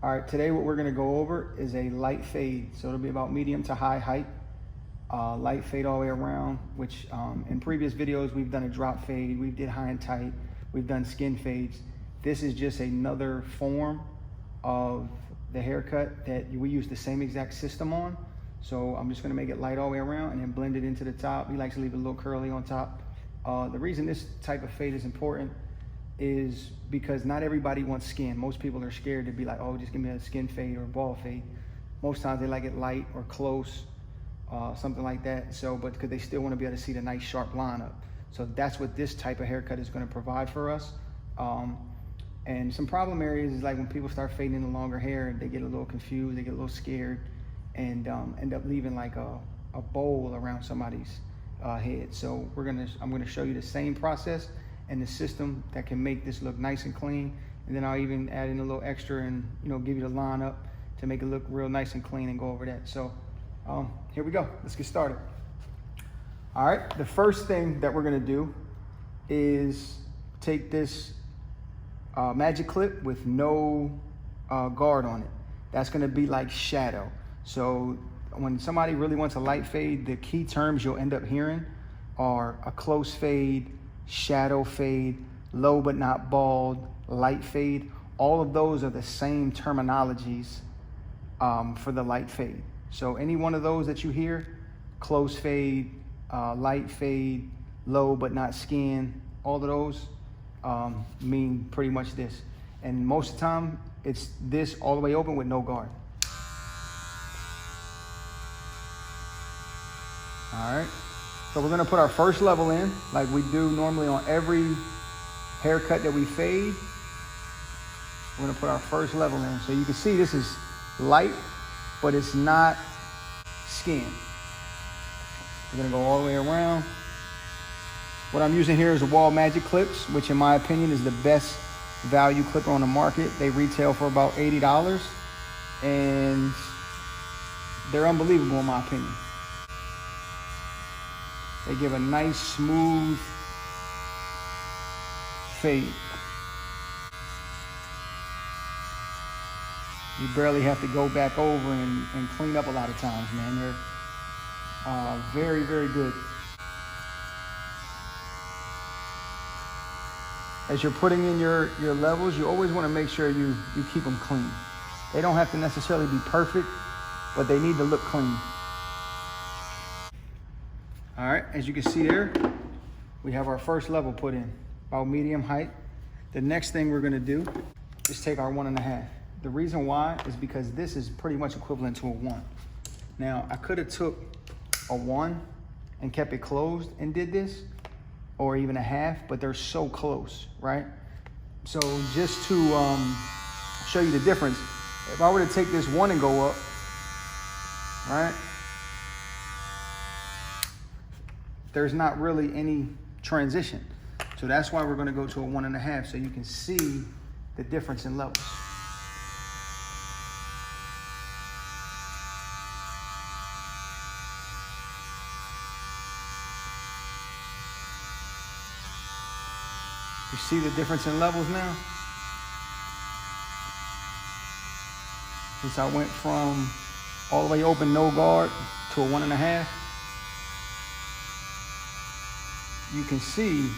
All right, today what we're gonna go over is a light fade. So it'll be about medium to high height, light fade all the way around, which in previous videos, we've done a drop fade, we did high and tight, we've done skin fades. This is just another form of the haircut that we use the same exact system on. So I'm just gonna make it light all the way around and then blend it into the top. We like to leave it a little curly on top. The reason this type of fade is important is because not everybody wants skin. Most people are scared to be like, oh, just give me a skin fade or a ball fade. Most times they like it light or close, something like that. So, but because they still want to be able to see the nice sharp line up. So that's what this type of haircut is going to provide for us. And some problem areas is like when people start fading into longer hair, they get a little confused, they get a little scared, and end up leaving like a bowl around somebody's head. So I'm gonna show you the same process and the system that can make this look nice and clean. And then I'll even add in a little extra and give you the line up to make it look real nice and clean and go over that. So here we go, let's get started. All right, the first thing that we're gonna do is take this magic clip with no guard on it. That's gonna be like shadow. So when somebody really wants a light fade, the key terms you'll end up hearing are a close fade, shadow fade, low but not bald, light fade. All of those are the same terminologies for the light fade. So any one of those that you hear, close fade, light fade, low but not skin, all of those mean pretty much this. And most of the time, it's this all the way open with no guard. All right. So we're gonna put our first level in like we do normally on every haircut that we fade. We're gonna put our first level in. So you can see this is light, but it's not skin. We're gonna go all the way around. What I'm using here is the Wall Magic clips, which in my opinion is the best value clipper on the market. They retail for about $80 and they're unbelievable in my opinion. They give a nice, smooth fade. You barely have to go back over and clean up a lot of times, man. They're very, very good. As you're putting in your levels, you always want to make sure you keep them clean. They don't have to necessarily be perfect, but they need to look clean. All right, as you can see there, we have our first level put in, about medium height. The next thing we're gonna do is take our 1.5. The reason why is because this is pretty much equivalent to a 1. Now, I could have took a 1 and kept it closed and did this, or even a 1/2, but they're so close, right? So just to show you the difference, if I were to take this 1 and go up, right? There's not really any transition. So that's why we're gonna go to a 1.5 so you can see the difference in levels. You see the difference in levels now? Since I went from all the way open, no guard, to a 1.5, you can see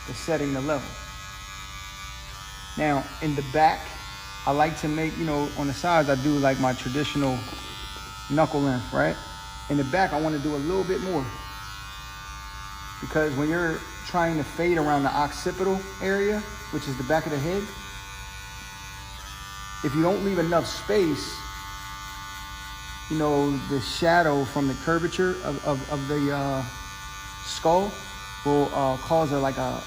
the setting the level. Now, in the back, I like to make, on the sides, I do like my traditional knuckle length, right? In the back, I want to do a little bit more. Because when you're trying to fade around the occipital area, which is the back of the head, if you don't leave enough space, the shadow from the curvature of the skull will cause like a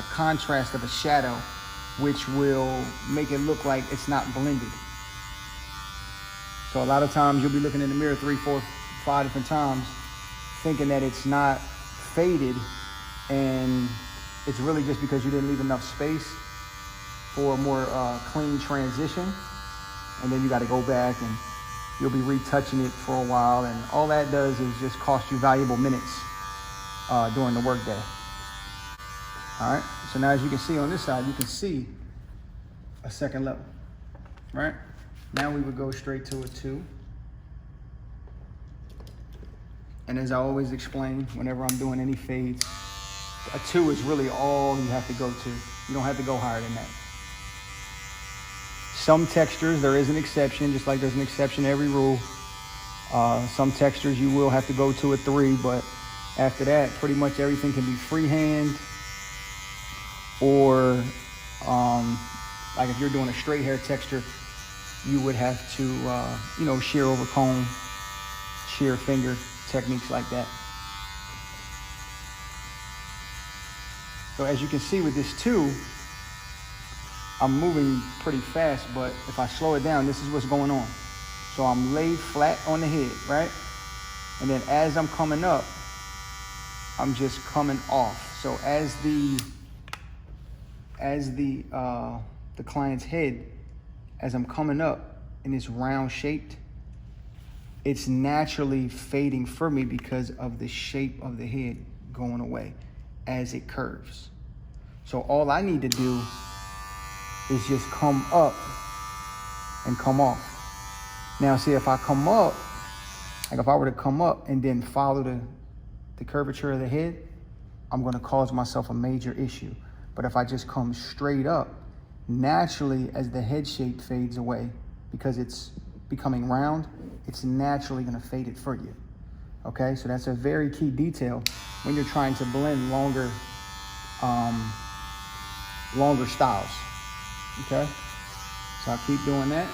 contrast of a shadow, which will make it look like it's not blended. So a lot of times you'll be looking in the mirror 3, 4, 5 different times, thinking that it's not faded, and it's really just because you didn't leave enough space for a more clean transition. And then you got to go back and you'll be retouching it for a while, and all that does is just cost you valuable minutes during the workday. All right, so now as you can see on this side, you can see a second level, right? Now we would go straight to a 2. And as I always explain, whenever I'm doing any fades, a 2 is really all you have to go to. You don't have to go higher than that. Some textures, there is an exception, just like there's an exception to every rule. Some textures you will have to go to a 3, but after that, pretty much everything can be freehand, or like if you're doing a straight hair texture, you would have to, shear over comb, shear finger, techniques like that. So as you can see with this 2, I'm moving pretty fast, but if I slow it down, this is what's going on. So I'm laid flat on the head, right? And then as I'm coming up, I'm just coming off. So as the client's head, as I'm coming up and it's round shaped, it's naturally fading for me because of the shape of the head going away as it curves. So all I need to do is just come up and come off. Now see, if I come up, like if I were to come up and then follow the curvature of the head, I'm gonna cause myself a major issue. But if I just come straight up, naturally as the head shape fades away, because it's becoming round, it's naturally gonna fade it for you. Okay, so that's a very key detail when you're trying to blend longer styles. Okay, so I'll keep doing that.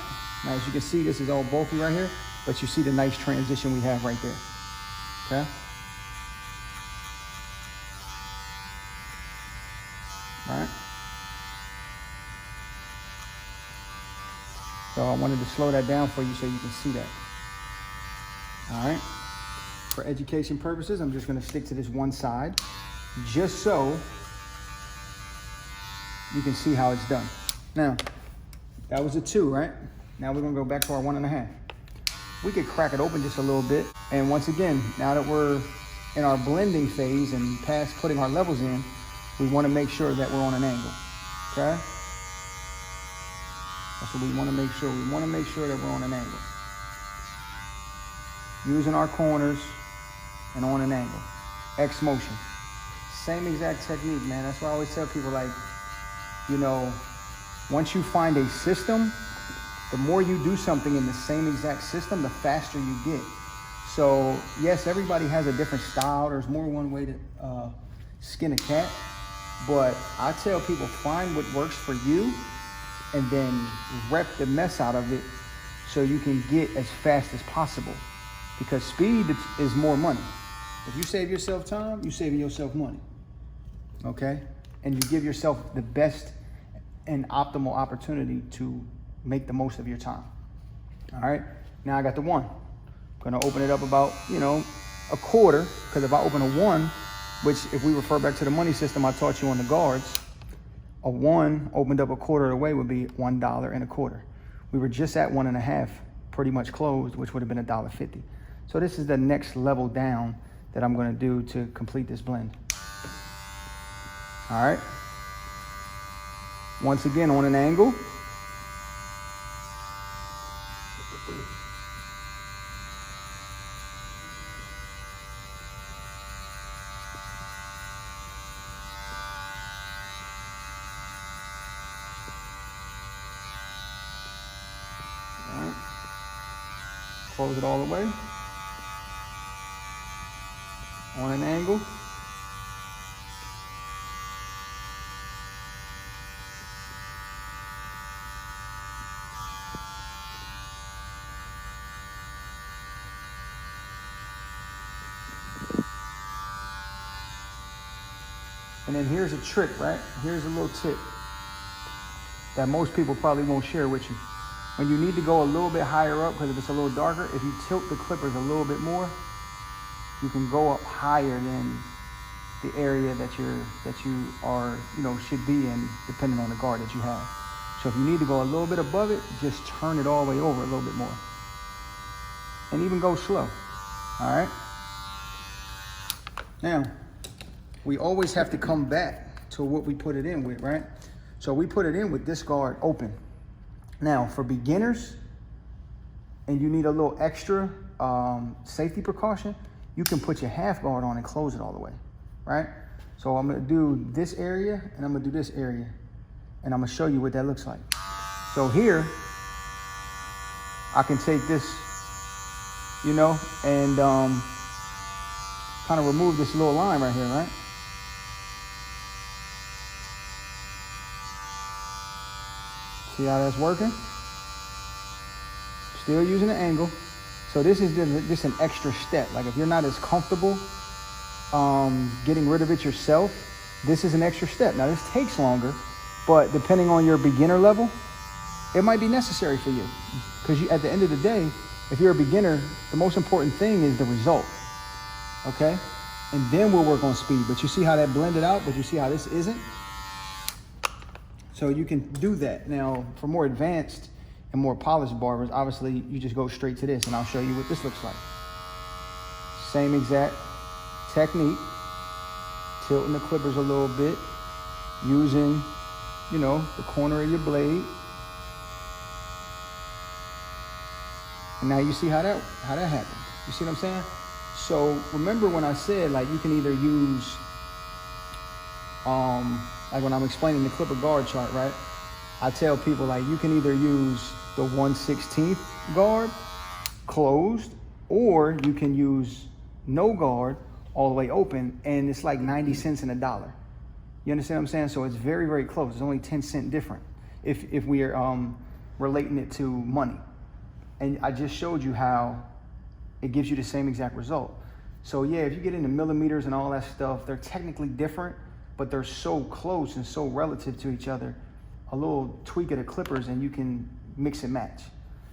Now as you can see, this is all bulky right here, but you see the nice transition we have right there. Okay. All right. So I wanted to slow that down for you so you can see that. All right. For education purposes, I'm just going to stick to this one side, just so you can see how it's done. Now, that was a 2, right? Now we're going to go back to our 1.5. We could crack it open just a little bit. And once again, now that we're in our blending phase and past putting our levels in, we want to make sure that we're on an angle. Okay? That's what we want to make sure. We want to make sure that we're on an angle. Using our corners and on an angle. X motion. Same exact technique, man. That's why I always tell people, like, once you find a system, the more you do something in the same exact system, the faster you get. So yes, everybody has a different style. There's more than one way to skin a cat. But I tell people, find what works for you and then rep the mess out of it so you can get as fast as possible. Because speed is more money. If you save yourself time, you're saving yourself money. Okay? And you give yourself the best and optimal opportunity to make the most of your time. All right? Now I got the 1. I'm gonna open it up about, a quarter, because if I open a 1, which if we refer back to the money system I taught you on the guards, a 1 opened up a quarter of the way would be $1.25. We were just at 1.5, pretty much closed, which would have been $1.50. So this is the next level down that I'm gonna do to complete this blend. All right. Once again, on an angle. All right. Close it all the way. On an angle. And then here's a trick, right? Here's a little tip that most people probably won't share with you. When you need to go a little bit higher up, because if it's a little darker, if you tilt the clippers a little bit more, you can go up higher than the area that you are, should be in, depending on the guard that you have. So if you need to go a little bit above it, just turn it all the way over a little bit more. And even go slow, all right? Now, we always have to come back to what we put it in with, right? So we put it in with this guard open. Now, for beginners, and you need a little extra safety precaution, you can put your half guard on and close it all the way, right? So I'm gonna do this area and I'm gonna do this area, and I'm gonna show you what that looks like. So here, I can take this, you know, and kind of remove this little line right here, right? See how that's working? Still using the angle. So this is just an extra step. Like if you're not as comfortable getting rid of it yourself, this is an extra step. Now this takes longer, but depending on your beginner level, it might be necessary for you. Because at the end of the day, if you're a beginner, the most important thing is the result, okay? And then we'll work on speed. But you see how that blended out, but you see how this isn't? So you can do that. Now, for more advanced and more polished barbers, obviously you just go straight to this, and I'll show you what this looks like. Same exact technique, tilting the clippers a little bit, using, you know, the corner of your blade. And now you see how that happened. You see what I'm saying? So remember when I said, like, you can either use, like when I'm explaining the clipper guard chart, right? I tell people, like, you can either use the 1/16 guard closed, or you can use no guard all the way open, and it's like 90 cents and $1. You understand what I'm saying? So it's very, very close. It's only 10 cents different if we are relating it to money. And I just showed you how it gives you the same exact result. So yeah, if you get into millimeters and all that stuff, they're technically different, but they're so close and so relative to each other. A little tweak of the clippers and you can mix and match.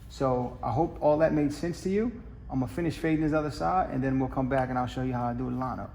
So I hope all that made sense to you. I'm gonna finish fading this other side, and then we'll come back and I'll show you how I do the lineup.